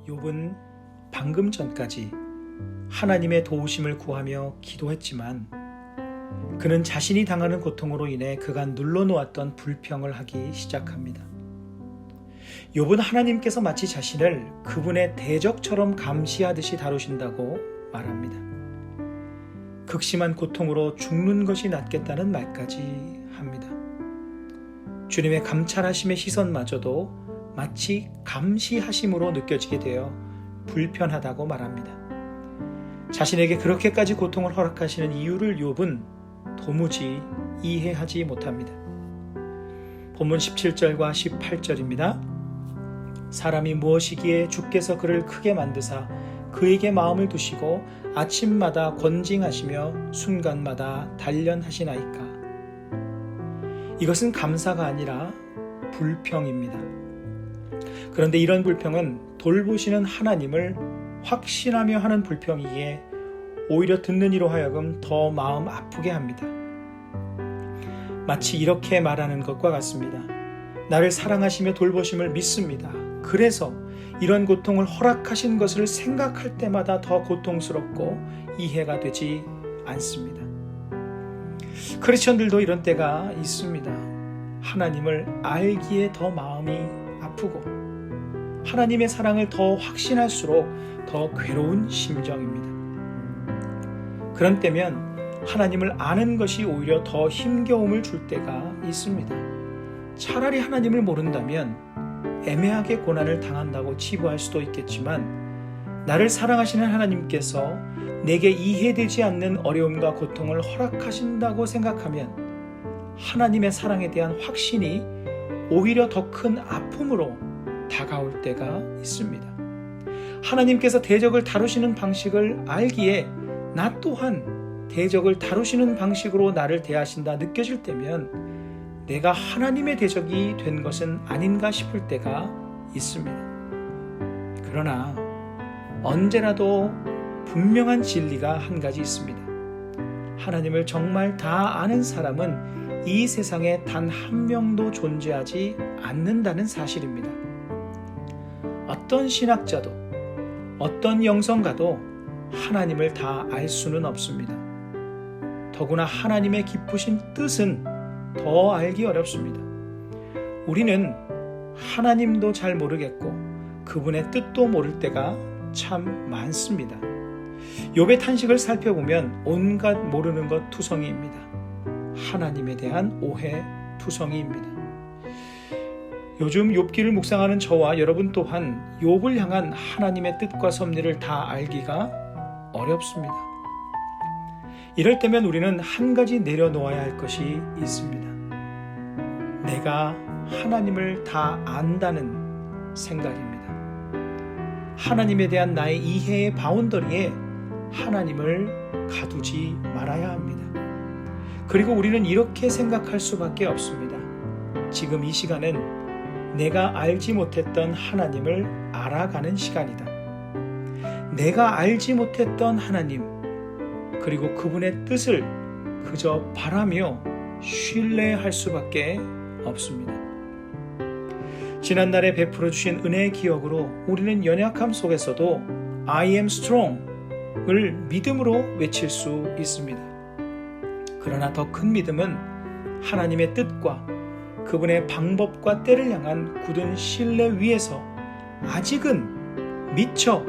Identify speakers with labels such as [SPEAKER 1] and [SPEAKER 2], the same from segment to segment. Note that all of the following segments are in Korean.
[SPEAKER 1] 욥은 방금 전까지 하나님의 도우심을 구하며 기도했지만 그는 자신이 당하는 고통으로 인해 그간 눌러놓았던 불평을 하기 시작합니다. 욥은 하나님께서 마치 자신을 그분의 대적처럼 감시하듯이 다루신다고 말합니다. 극심한 고통으로 죽는 것이 낫겠다는 말까지 합니다. 주님의 감찰하심의 시선마저도 마치 감시하심으로 느껴지게 되어 불편하다고 말합니다. 자신에게 그렇게까지 고통을 허락하시는 이유를 욥은 도무지 이해하지 못합니다. 본문 17절과 18절입니다. 사람이 무엇이기에 주께서 그를 크게 만드사 그에게 마음을 두시고 아침마다 권징하시며 순간마다 단련하시나이까. 이것은 감사가 아니라 불평입니다. 그런데 이런 불평은 돌보시는 하나님을 확신하며 하는 불평이기에 오히려 듣는 이로 하여금 더 마음 아프게 합니다. 마치 이렇게 말하는 것과 같습니다. 나를 사랑하시며 돌보심을 믿습니다. 그래서 이런 고통을 허락하신 것을 생각할 때마다 더 고통스럽고 이해가 되지 않습니다. 크리스천들도 이런 때가 있습니다. 하나님을 알기에 더 마음이 아프고 하나님의 사랑을 더 확신할수록 더 괴로운 심정입니다. 그런 때면 하나님을 아는 것이 오히려 더 힘겨움을 줄 때가 있습니다. 차라리 하나님을 모른다면 애매하게 고난을 당한다고 치부할 수도 있겠지만 나를 사랑하시는 하나님께서 내게 이해되지 않는 어려움과 고통을 허락하신다고 생각하면 하나님의 사랑에 대한 확신이 오히려 더 큰 아픔으로 다가올 때가 있습니다. 하나님께서 대적을 다루시는 방식을 알기에 나 또한 대적을 다루시는 방식으로 나를 대하신다 느껴질 때면 내가 하나님의 대적이 된 것은 아닌가 싶을 때가 있습니다. 그러나 언제라도 분명한 진리가 한 가지 있습니다. 하나님을 정말 다 아는 사람은 이 세상에 단 한 명도 존재하지 않는다는 사실입니다. 어떤 신학자도 어떤 영성가도 하나님을 다 알 수는 없습니다. 더구나 하나님의 깊으신 뜻은 더 알기 어렵습니다. 우리는 하나님도 잘 모르겠고 그분의 뜻도 모를 때가 참 많습니다. 욥의 탄식을 살펴보면 온갖 모르는 것 투성이입니다. 하나님에 대한 오해 투성이입니다. 요즘 욥기를 묵상하는 저와 여러분 또한 욥을 향한 하나님의 뜻과 섭리를 다 알기가 어렵습니다. 이럴 때면 우리는 한 가지 내려놓아야 할 것이 있습니다. 내가 하나님을 다 안다는 생각입니다. 하나님에 대한 나의 이해의 바운더리에 하나님을 가두지 말아야 합니다. 그리고 우리는 이렇게 생각할 수밖에 없습니다. 지금 이 시간은 내가 알지 못했던 하나님을 알아가는 시간이다. 내가 알지 못했던 하나님, 그리고 그분의 뜻을 그저 바라며 신뢰할 수밖에 없습니다. 지난날에 베풀어 주신 은혜의 기억으로 우리는 연약함 속에서도 I am strong을 믿음으로 외칠 수 있습니다. 그러나 더 큰 믿음은 하나님의 뜻과 그분의 방법과 때를 향한 굳은 신뢰 위에서 아직은 미처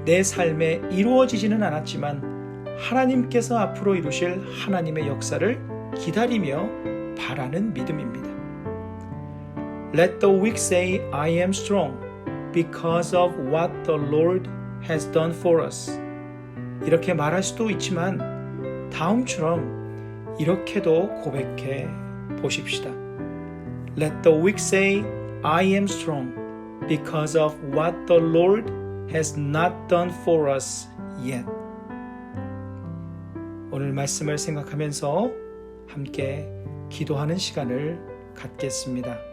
[SPEAKER 1] 내 삶에 이루어지지는 않았지만 하나님께서 앞으로 이루실 하나님의 역사를 기다리며 바라는 믿음입니다. Let the weak say, I am strong because of what the Lord has done for us. 이렇게 말할 수도 있지만 다음처럼 이렇게도 고백해 보십시다. Let the weak say, I am strong because of what the Lord has not done for us yet. 오늘 말씀을 생각하면서 함께 기도하는 시간을 갖겠습니다.